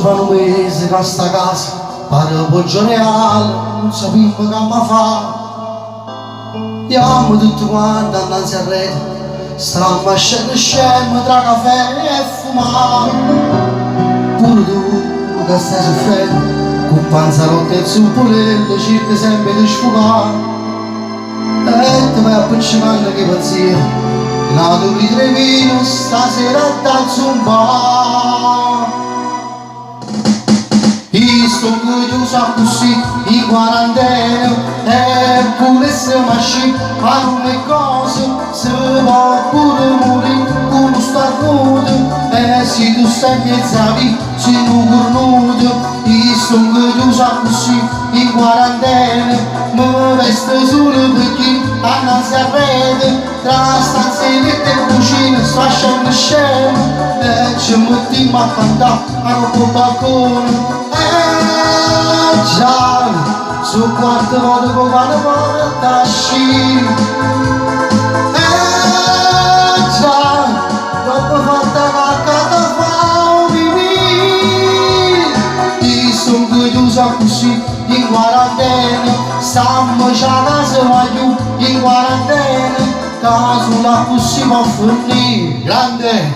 fa un mese che sta casa pare Poggio Reale, non sappiamo che mi fa. Andiamo tutti quanti annanzi a rete, stavamo a scemo tra caffè e fumare. Pure tu che stai soffrendo, con panzarotta e zuppolelle, cerchi sempre di sfugare. E ti vai a appiccicare che pazzia, nato di Trevino stasera da zumbare. Sto chiuso così in quarantena e pure se masci a come cose se va pure morire con lo starnuto e se tu stai piezzavi se non cornuto. Sto chiuso così in quarantena mi vesto solo perché annanzi a rete tra stanze nette e cucine sto facendo scemo e ci mettiamo a cantare a un balcone. Già, su quante volte che vanno porta sci. Già, dopo fatta caccata fa un pipì. Ti son chiusa così in quarantena, stiamo già a casa voglio in quarantena, caso la così va a finire. Grande!